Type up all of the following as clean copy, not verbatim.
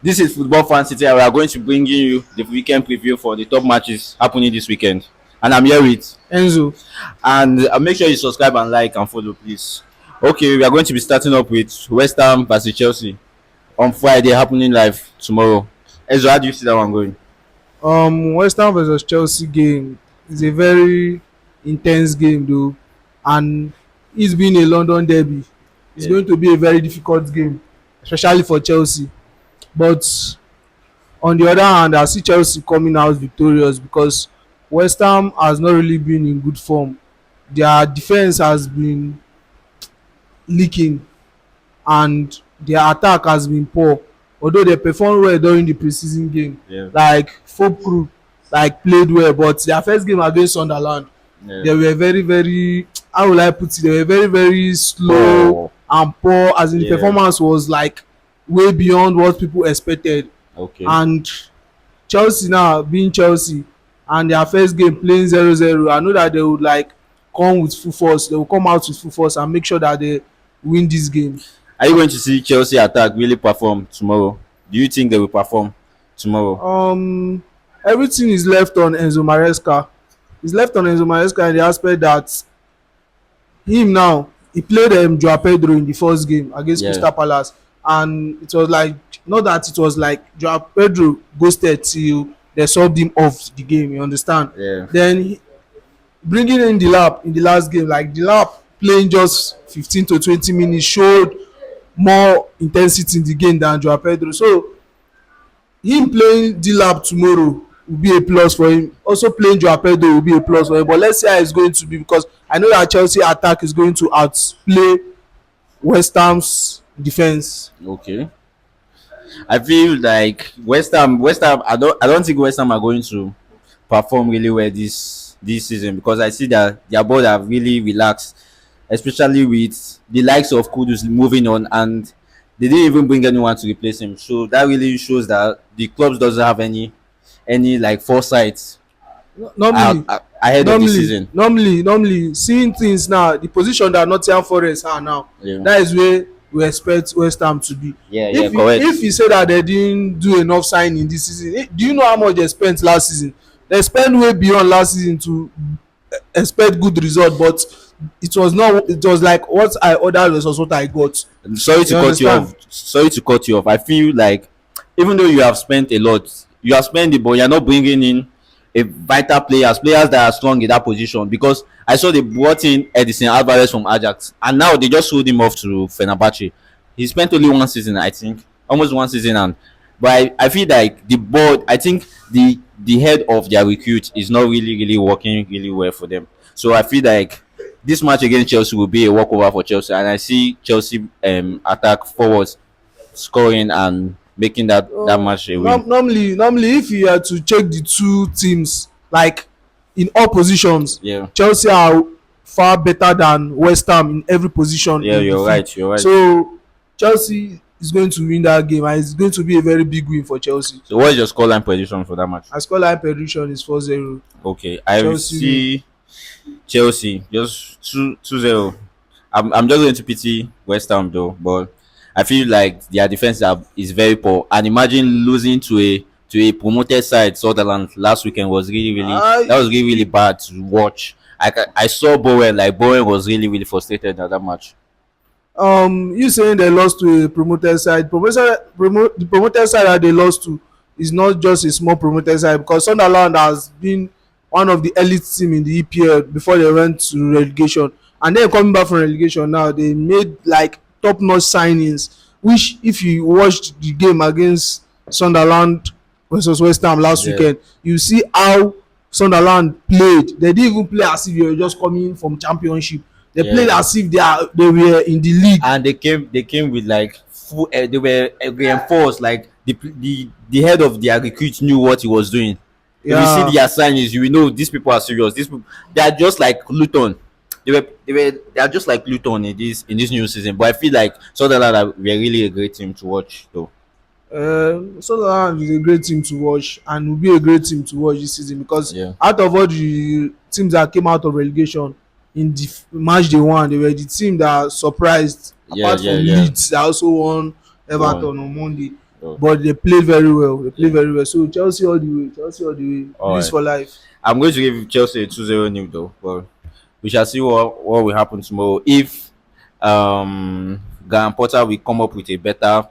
This is Football Fan City, and we are going to bring you the weekend preview for the top matches happening this weekend. And I'm here with Enzo. and make sure you subscribe and like and follow, please. Okay, we are going to be starting up with West Ham versus Chelsea on Friday, happening live tomorrow. Enzo, how do you see that one going? West Ham versus Chelsea game is a very intense game though, and it's been a London derby. It's Yeah. going to be a very difficult game, especially for Chelsea. But on the other hand, I see Chelsea coming out victorious because West Ham has not really been in good form. Their defense has been leaking and their attack has been poor. Although they performed well during the preseason game, Yeah. like Folk Crew, like played well, but their first game against Sunderland, Yeah. they were very, very, how will I put it? They were very, very slow Oh, and poor. As in, the yeah. performance was like way beyond what people expected. Okay. And Chelsea now being Chelsea, and their first game playing 0-0, I know that they would like come with full force. They will come out with full force and make sure that they win this game. Are you going to see Chelsea attack really perform tomorrow? Do you think they will perform tomorrow? Um, Everything is left on Enzo Maresca. It's left on Enzo Maresca in the aspect that him now he played Joao Pedro in the first game against Yeah. Crystal Palace, and it was like not that it was like Joao Pedro ghosted till they subbed him off the game. You understand? Yeah. Then bringing in the lap in the last game, like the lap playing just 15 to 20 minutes showed more intensity in the game than Joao Pedro. So him playing D-Lab tomorrow will be a plus for him. Also playing Joao Pedro will be a plus for him. But let's see how it's going to be because I know that Chelsea attack is going to outplay West Ham's defense. Okay. I feel like West Ham. I don't think West Ham are going to perform really well this season because I see that their board have really relaxed, especially with the likes of Kudus moving on, and they didn't even bring anyone to replace him. So that really shows that the clubs doesn't have any like foresight Normally, ahead of the season. normally, seeing things now, the position that Nottingham Forest are now, Yeah, that is where we expect West Ham to be. yeah, correct. If you say that they didn't do enough signing this season, do you know how much they spent last season? They spent way beyond last season to expect good result, but it was not. It was like what I ordered versus what I got. Sorry to You cut you understand? off. Sorry to cut you off. I feel like even though you have spent a lot, you have spent it, but you're not bringing in a vital players that are strong in that position. Because I saw they brought in Edison Alvarez from Ajax, and now they just sold him off to Fenerbahce. He spent only one season, I think, almost one season, and but I feel like the board. I think the head of their recruit is not really working really well for them. So I feel like this match against Chelsea will be a walkover for Chelsea, and I see Chelsea attack forwards scoring and making that match a win. Normally, if you are to check the two teams, like in all positions, Yeah, Chelsea are far better than West Ham in every position. yeah, In the you're field. right. You're right. So Chelsea is going to win that game, and it's going to be a very big win for Chelsea. So what is your scoreline prediction for that match? My scoreline prediction is 4-0. Okay, I will Chelsea win. see Chelsea just 2-0. I'm just going to pity West Ham though, but I feel like their defense is very poor. And imagine losing to a promoted side, Sunderland last weekend was that was really bad to watch. I saw Bowen, like Bowen was really frustrated at that match. You saying they lost to a promoted side? The promoted side that they lost to is not just a small promoted side because Sunderland has been one of the elite team in the EPL before they went to relegation, and then coming back from relegation now they made like top notch signings. Which, if you watched the game against Sunderland versus West Ham last Yeah. weekend, you see how Sunderland played. They didn't even play as if they were just coming from championship. They Yeah. played as if they were in the league. And they came with like full they were reinforced, like the head of their recruit knew what he was doing. If you Yeah. see their signings, you will know these people are serious. These people, they are just like Luton. They are just like Luton in this new season. But I feel like Sunderland were really a great team to watch though. Sunderland is a great team to watch and will be a great team to watch this season because Yeah. out of all the teams that came out of relegation in the match they won, they were the team that surprised. Yeah, Apart yeah, from yeah. Leeds, they also won Everton on Monday. Oh, but they played very well. They played very well. So Chelsea all the way. Chelsea all the way. all Greece right. for life. I'm going to give Chelsea a 2-0 nil though, but we shall see what will happen tomorrow. If Graham Potter will come up with a better,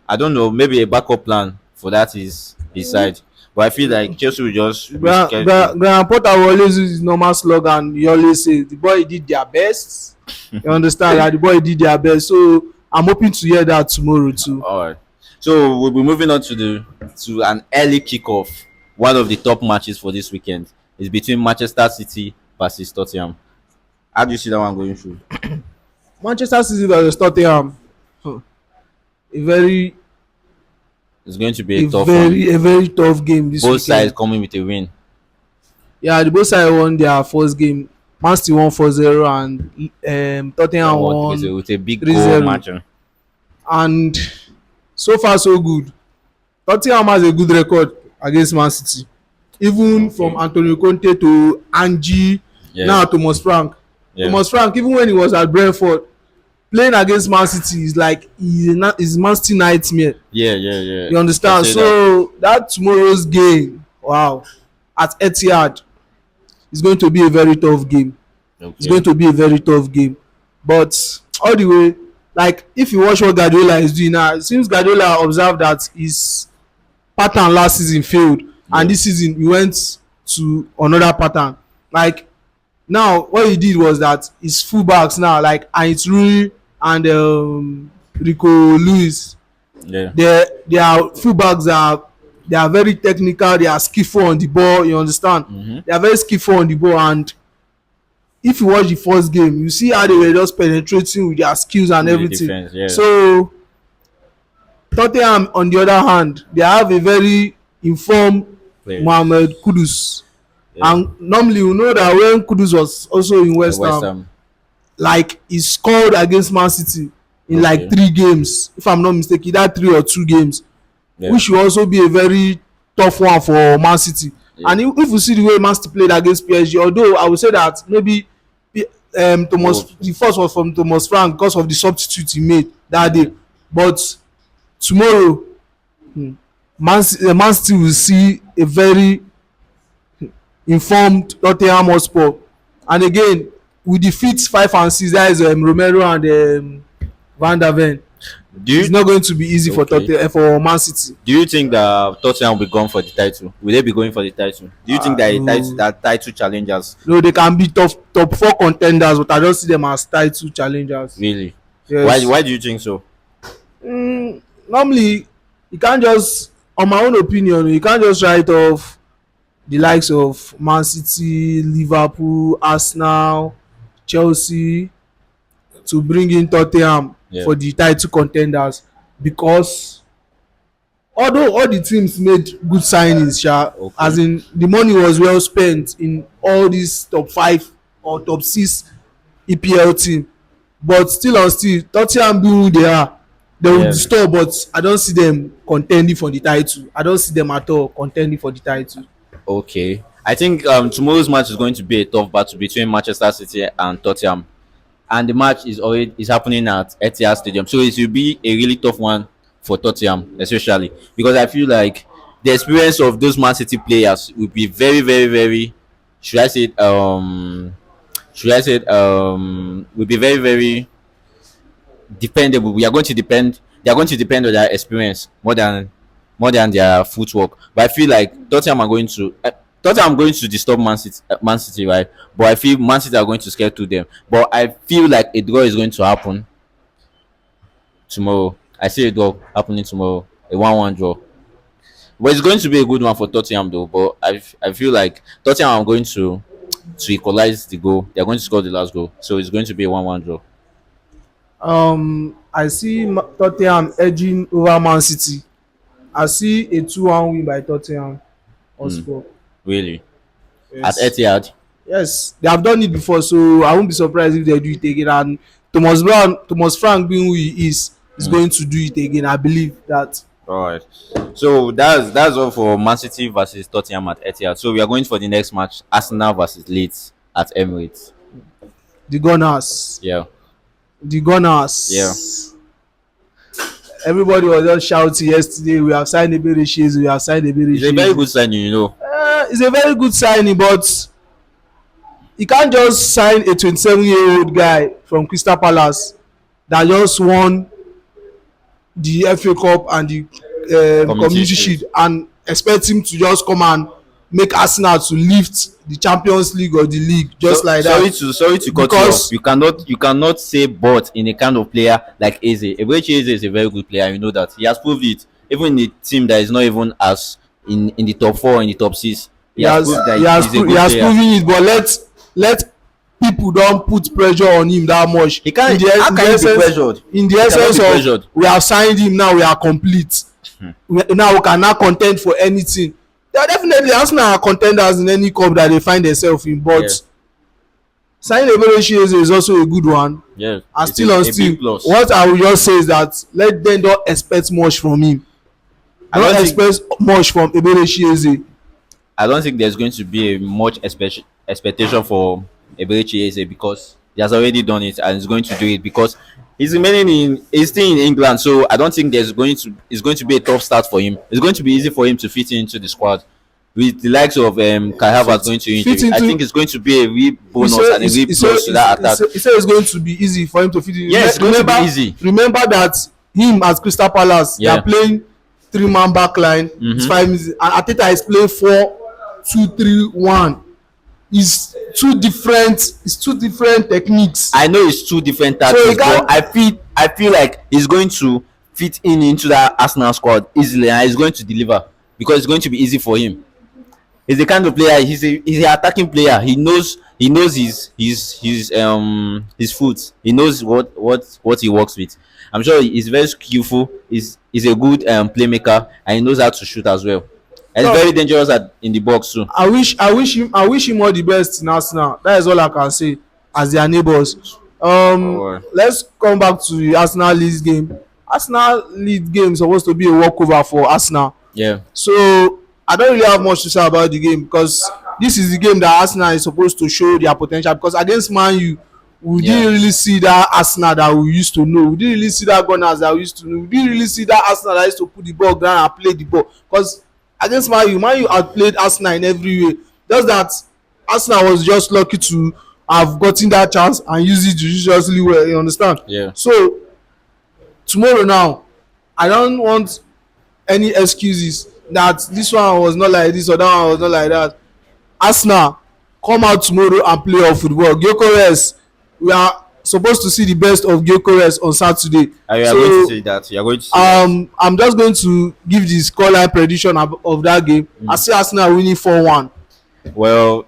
I don't know, maybe a backup plan for that is his side. But I feel like Chelsea will just risk it. Graham Potter will always use his normal slogan. He always say the boy did their best. You understand that the boy did their best. So I'm hoping to hear that tomorrow too. All right. So we'll be moving on to an early kickoff. One of the top matches for this weekend is between Manchester City versus Tottenham. How do you see that one going through? Manchester City versus Tottenham. Huh. A very It's going to be a tough one. a very tough game this Both weekend. sides coming with a win. Yeah, the both sides won their first game. Man City won 4-0 and That Tottenham one won with a big goal 3-0. match. And so far so good. Tottenham has a good record against Man City. Even from Antonio Conte to Angie, Yeah. now Thomas Frank. Yeah. Thomas Frank, even when he was at Brentford, playing against Man City is like is Man City nightmare. Yeah. You understand? I say So that tomorrow's game, wow, at Etihad, is going to be a very tough game. that. It's going to be a very tough game. But all the way, like if you watch what Guardiola is doing now, it seems Guardiola observed that his pattern last season failed, and this season he went to another pattern. Like now, what he did was that his fullbacks now, like Aitrui and Rico Lewis, Yeah. their fullbacks they are very technical. They are skillful on the ball. You understand? They are very skillful on the ball, and if you watch the first game, you see how they were just penetrating with their skills and The everything. defense, yeah. So Tottenham, on the other hand, they have a very informed Players. Mohamed Kudus. Yeah. And normally you know that when Kudus was also in West Ham, like he scored against Man City in like 3 games, if I'm not mistaken, that 3 or 2 games, Yeah. which will also be a very tough one for Man City. Yeah. And if you see the way Man City played against PSG, although I would say that maybe the first was from Thomas Frank because of the substitute he made that day, but tomorrow Man City will see a very informed Tottenham Hotspur, and again with the fit 5 and 6, that is Romero and Van der Ven. It's not going to be easy for Tottenham for Man City. Do you think that Tottenham will be going for the title? Will they be going for the title? Do you think that title challengers? No, they can be top 4 contenders, but I don't see them as title challengers. Really? Yes. Why do you think so? Normally, you can't just, on my own opinion, you can't just write off the likes of Man City, Liverpool, Arsenal, Chelsea to bring in Tottenham for the title contenders, because although all the teams made good signings, as in the money was well spent in all these top 5 or top 6 EPL team, but still Tottenham being who they will disturb, but I don't see them contending for the title. I don't see them at all contending for the title. Okay. I think tomorrow's match is going to be a tough battle between Manchester City and Tottenham. And the match is happening at Etihad Stadium. So it will be a really tough one for Tottenham, especially because I feel like the experience of those Man City players will be very, very, very, will be very, very dependable. They are going to depend on their experience more than their footwork. But I feel like Tottenham going to disturb Man City, right? But I feel Man City are going to scare through them. But I feel like a draw is going to happen tomorrow. I see a draw happening tomorrow, a 1-1 draw. But it's going to be a good one for Tottenham though. But I feel like Tottenham are going to equalize the goal. They are going to score the last goal, so it's going to be a 1-1 draw. I see Tottenham edging over Man City. I see a 2-1 win by Tottenham Hotspur. Really? Yes. At Etihad? Yes, they have done it before, so I won't be surprised if they do it again. And Thomas Frank being who he is going to do it again. I believe that. All right. So that's all for Man City versus Tottenham at Etihad. So we are going for the next match: Arsenal versus Leeds at Emirates. The Gunners. Yeah. The Gunners. Yeah. everybody was just shouting yesterday, we have signed Eberechi, we have signed It's a very Eberechi. good signing, you know. It's a very good signing, but you can't just sign a 27-year-old guy from Crystal Palace that just won the FA Cup and the Community Community Shield. Shield and expect him to just come and make Arsenal to lift the Champions League or the league just So like sorry that. to cut you off. Because You cannot say but in a kind of player like Eze. Eberechi Eze is a very good player. You know that he has proved it. Even in a team that is not even as in the top four, in the top six, he has proved that he's a he good has player. proven it, but let people don put pressure on him that much. He can't. In the How can he be pressured? in the He cannot essence be of pressured. we have signed him, now we are complete. Now we can now contend for anything. They are definitely Arsenal are contenders in any cup that they find themselves in, but Yeah. signing Eberechi Eze is also a good one. Yeah, And it's still on a big still, plus. what I will just say is that let them don't expect much from him. I don't Don't think expect much from Eberechi Eze. I don't think there's going to be a much expectation for Eberechi Eze because he has already done it and is going to do it because he's still in England, so I don't think it's going to be a tough start for him. It's going to be easy for him to fit into the squad. With the likes of Kai Havertz going to injury, I think it's going to be a real bonus and a real plus to that attack. He said it's going to be easy for him to fit in. Yes, it's going to be easy. Remember that him as Crystal Palace, they Yeah. are playing 3-man back line. It's 5 minutes. And Arteta is playing 4-2-3-1. It's two different techniques. I know it's two different So tactics, you can't- but I feel like he's going to fit into that Arsenal squad easily, and he's going to deliver because it's going to be easy for him. He's the kind of player. He's an attacking player. He knows his foot. He knows what he works with. I'm sure he's very skillful. He's a good playmaker, and he knows how to shoot as well. And he's No. very dangerous in the box too. I wish him all the best in Arsenal. That is all I can say as their neighbours. Alright. Let's come back to the Arsenal Leeds game. Arsenal Leeds game is supposed to be a walkover for Arsenal. Yeah. So I don't really have much to say about the game because this is the game that Arsenal is supposed to show their potential. Because against Man U, we Yeah. didn't really see that Arsenal that we used to know. We didn't really see that Gunners that we used to know. We didn't really see that Arsenal that used to put the ball down and play the ball. Because against Man U outplayed Arsenal in every way. Just that Arsenal was just lucky to have gotten that chance and use it judiciously well. You understand? Yeah. So tomorrow now, I don't want any excuses that this one was not like this or that one was not like that. Arsenal, come out tomorrow and play our football. Gyökeres, we are supposed to see the best of Gyökeres on Saturday. You are going to see that. You are going to see that. I'm just going to give the scoreline prediction of that game. I see Arsenal winning 4-1. Well,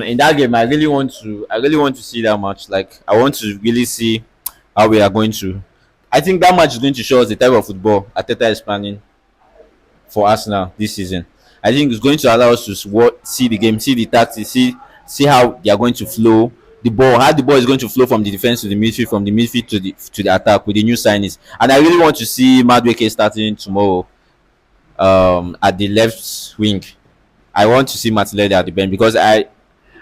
in that game, I really want to see that match. Like, I want to really see how we are going to. I think that match is going to show us the type of football Arteta is planning for Arsenal this season. I think it's going to allow us to see the game, see the tactics, see how they are going to flow the ball, how the ball is going to flow from the defense to the midfield, from the midfield to the attack with the new signings. And I really want to see Madueke starting tomorrow at the left wing. I want to see Martinelli at the bench because I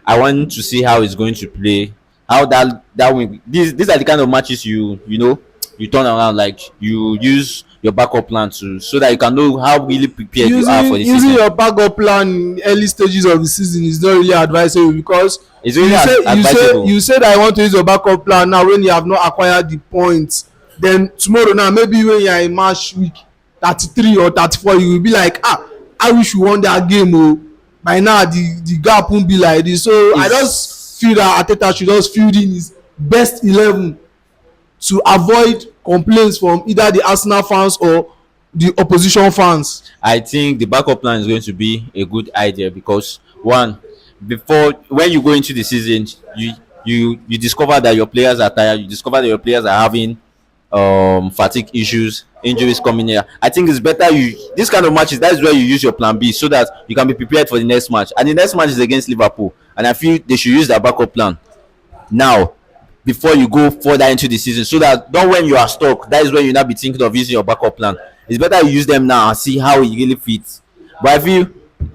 want to see how he's going to play. How that wing. These are the kind of matches you turn around, like you use your backup plan so that you can know how really prepared you are for the using season. your backup plan in early stages of the season is not really advisable because It's really advisable. you said I want to use your backup plan now when you have not acquired the points. Then tomorrow now maybe when you are in match week 33 or 34 you will be like I wish we won that game by now the gap won't be like this. So I just feel that Arteta should just field in his best 11 to avoid complaints from either the Arsenal fans or the opposition fans. I think the backup plan is going to be a good idea because when you go into the season, you discover that your players are tired. You discover that your players are having fatigue issues, injuries coming here. I think it's better this kind of matches. That is where you use your plan B so that you can be prepared for the next match. And the next match is against Liverpool, and I feel they should use their backup plan now before you go further into the season, so that when you are stuck, that is when you now be thinking of using your backup plan. It's better you use them now and see how it really fits. But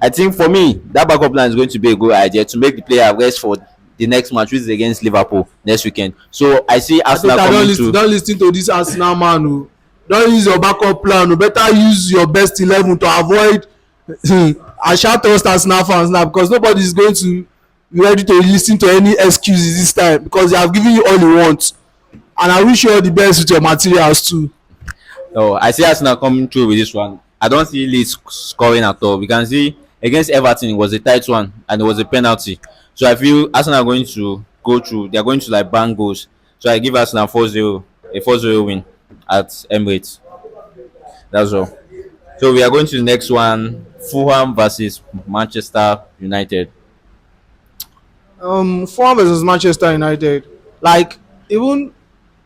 I think for me that backup plan is going to be a good idea to make the player rest for the next match, which is against Liverpool next weekend. So I see Arsenal coming to. Don't listen to this Arsenal man Don't use your backup plan. Better use your best 11 to avoid I shout trust Arsenal fans now because nobody is going to be ready to listen to any excuses this time because they have given you all you want. And I wish you all the best with your materials too. No, I see Arsenal coming through with this one. I don't see Leeds scoring at all. We can see against Everton it was a tight one and it was a penalty. So I feel Arsenal are going to go through. They are going to like bang goals. So I give Arsenal 4-0, a 4-0 win at Emirates. That's all. So we are going to the next one. Fulham versus Manchester United. Fulham versus Manchester United. Like even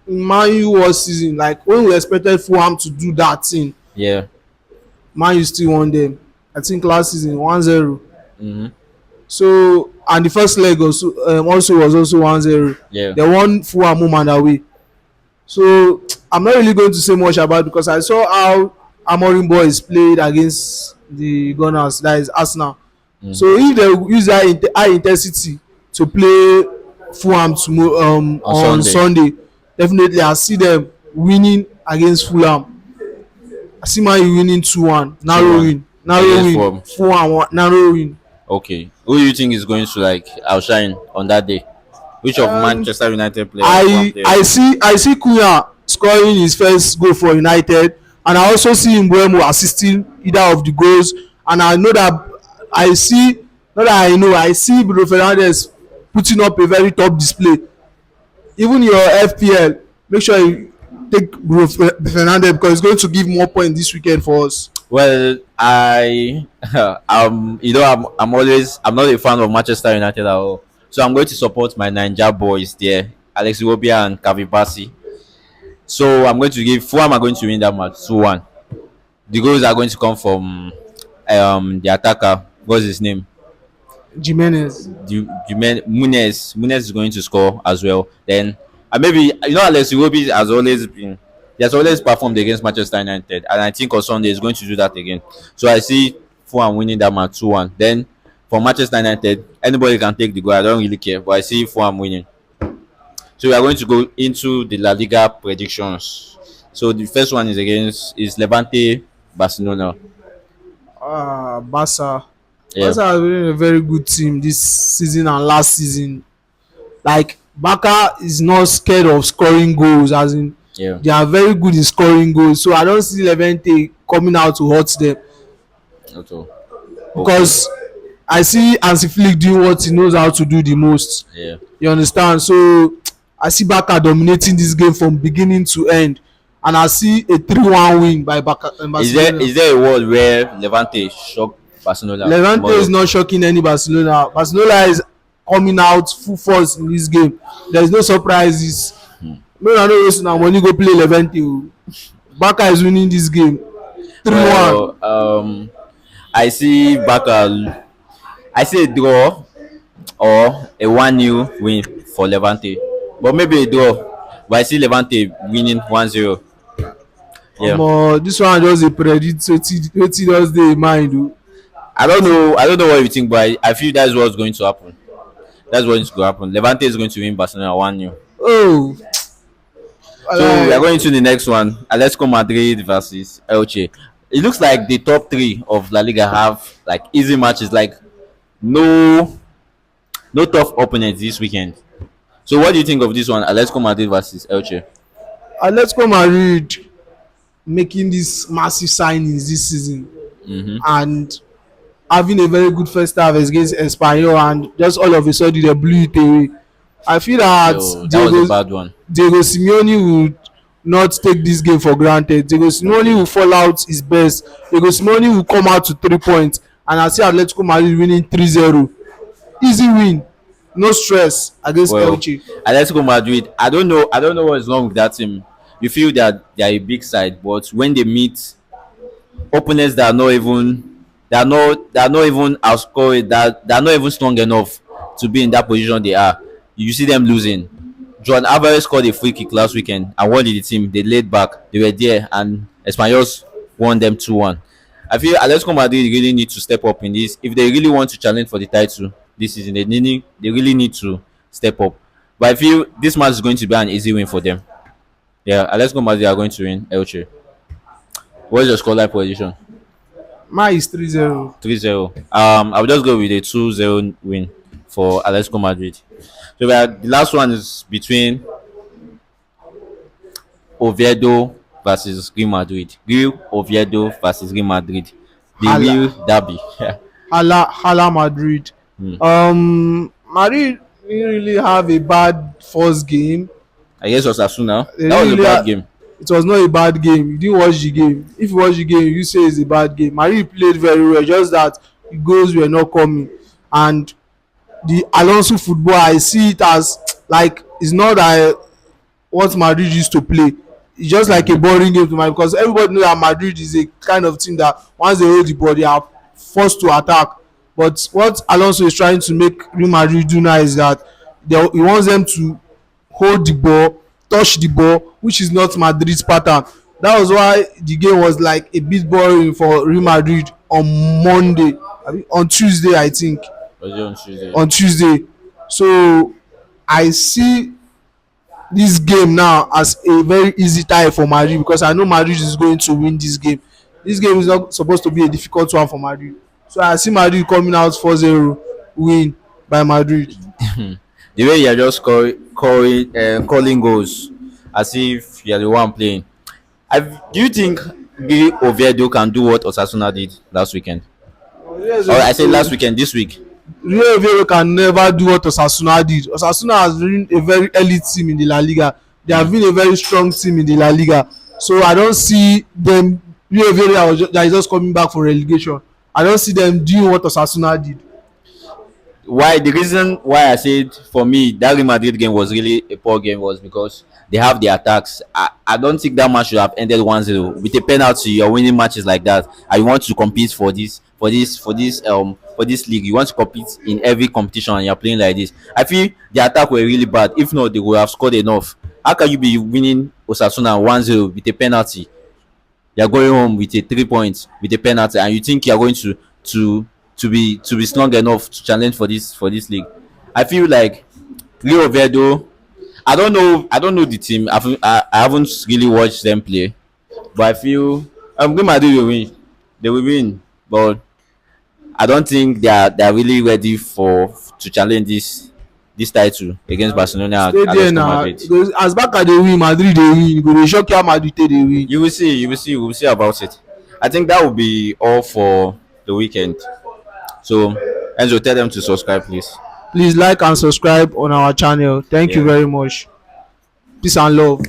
in Man U was season, like when we expected Fulham to do that thing, Yeah. Man U still won them. I think last season 1-0. Mm-hmm. So and the first leg also was also 1-0. Yeah. They won Fulham home and away. So I'm not really going to say much about it because I saw how Amorim boys played against the Gunners, that is Arsenal. So if they use that high intensity to play Fulham on Sunday, definitely I see them winning against Fulham. I see Man U winning 2-1. Narrow 2-1 win. Narrow against win. Fulham. Fulham narrow win. Okay. Who do you think is going to like outshine on that day? Which of Manchester United players? I see Cunha scoring his first goal for United, and I also see Mbeumo assisting either of the goals. And I know that I see not that I know I see Bruno Fernandes putting up a very top display. Even your FPL, make sure you take Bruno Fernandes because he's going to give more points this weekend for us. Well, I'm not a fan of Manchester United at all. So I'm going to support my Ninja boys there, Alex Iwobi and Kavibasi. So I'm going to give Fulham are going to win that match 2-1. The goals are going to come from the attacker. What's his name? Jimenez. Munez is going to score as well. Then maybe Alex Iwobi has always performed against Manchester United, and I think on Sunday he's going to do that again. So I see Fulham winning that match 2-1. Then for Manchester United, anybody can take the goal. I don't really care, but I see Fulham winning. So we are going to go into the La Liga predictions. So the first one is Levante Barcelona. Barca. Yeah. Barca has been a very good team this season and last season. Like Barca is not scared of scoring goals, as in they are very good in scoring goals. So I don't see Levante coming out to hurt them. Not all. Because I see Hansi Flick doing what he knows how to do the most. Yeah. You understand? So I see Barca dominating this game from beginning to end, and I see a 3-1 win by Barca. Is there a world where Levante shock Barcelona? Levante is not shocking any Barcelona. Barcelona is coming out full force in this game. There is no surprises. No, I know now when you go play Levante, Barca is winning this game 3-1. Well, I see Barca. I see a draw or a 1-0 win for Levante, but maybe a draw. But I see Levante winning 1-0. Yeah. This one just a predict wetin just dey in mind o. I don't know what you think, but I feel that's what's going to happen. That's what's going to happen. Levante is going to win Barcelona 1-0. Oh. So we are going to the next one. Atletico Madrid versus Elche. It looks like the top three of La Liga have like easy matches, like no tough opponents this weekend. So what do you think of this one, Atletico Madrid versus Elche? Atletico Madrid making these massive signings this season and having a very good first half against Espanyol, and just all of a sudden they blew it away. I feel that that was a bad one. Diego Simeone would not take this game for granted. Diego Simeone will fall out his best. Diego Simeone will come out to 3 points, and I see Atletico Madrid winning 3-0. Easy win, no stress against Elche. Atletico Madrid, I don't know what is wrong with that team. You feel that they are a big side, but when they meet opponents that are not even outscoring, that are not even strong enough to be in that position they are, you see them losing. Juan Alvarez scored a free kick last weekend and won the team. They laid back, they were there, and Espanyol won them 2-1. I feel Atletico Madrid really need to step up in this if they really want to challenge for the title this season. They really need to step up. But I feel this match is going to be an easy win for them. Yeah, Atletico Madrid are going to win Elche. What's your scoreline position? Mine is 3-0. 3-0. I'll just go with a 2-0 win for Atletico Madrid. So the last one is between Oviedo versus Real Madrid. Real Oviedo versus Real Madrid. The Hala. real derby. Hala Madrid. Hmm. Madrid didn't really have a bad first game. I guess Osasuna. They That didn't was a really bad game. it was not a bad game. You didn't watch the game. If you watch the game, you say it's a bad game. Madrid played very well, just that the goals were not coming. And the Alonso football, I see it as like it's not what Madrid used to play. It's just like a boring game to Madrid because everybody know that Madrid is a kind of team that once they hold the ball, they are forced to attack. But what Alonso is trying to make Real Madrid do now is that he wants them to hold the ball, touch the ball, which is not Madrid's pattern. That was why the game was like a bit boring for Real Madrid on Monday, on Tuesday, I think. Was it on Tuesday? On Tuesday. So I see this game now as a very easy tie for Madrid because I know Madrid is going to win this game. This game is not supposed to be a difficult one for Madrid. So I see Madrid coming out 4-0 win by Madrid. The way you're just calling goals as if you're the one playing. Do you think Real Oviedo can do what Osasuna did last weekend? Or I say last weekend, this week. Rio Ave can never do what Osasuna did. Osasuna has been a very elite team in the La Liga. They have been a very strong team in the La Liga. So I don't see them. Rio Ave that is just coming back for relegation. I don't see them doing what Osasuna did. Why the reason why I said for me that Real Madrid game was really a poor game was because they have the attacks. I don't think that match should have ended 1-0 with a penalty. You're winning matches like that, and you want to compete for this league. You want to compete in every competition, and you're playing like this. I feel the attack were really bad. If not, they would have scored enough. How can you be winning Osasuna 1-0 with a penalty? You're going home with a 3 points with a penalty, and you think you're going to be strong enough to challenge for this league. I feel like Rio Oviedo. I don't know the team. I haven't really watched them play, but I feel Real Madrid will win. They will win, but I don't think they are really ready for to challenge this title against Barcelona and Stay there Atletico now. Madrid. Because as Barca dey win, Madrid dey win. You go dey shock how Madrid take dey win. You will see. We will see about it. I think that will be all for the weekend. So, Enzo, tell them to subscribe, please. Please like and subscribe on our channel. Thank you Yeah. very much. Peace and love.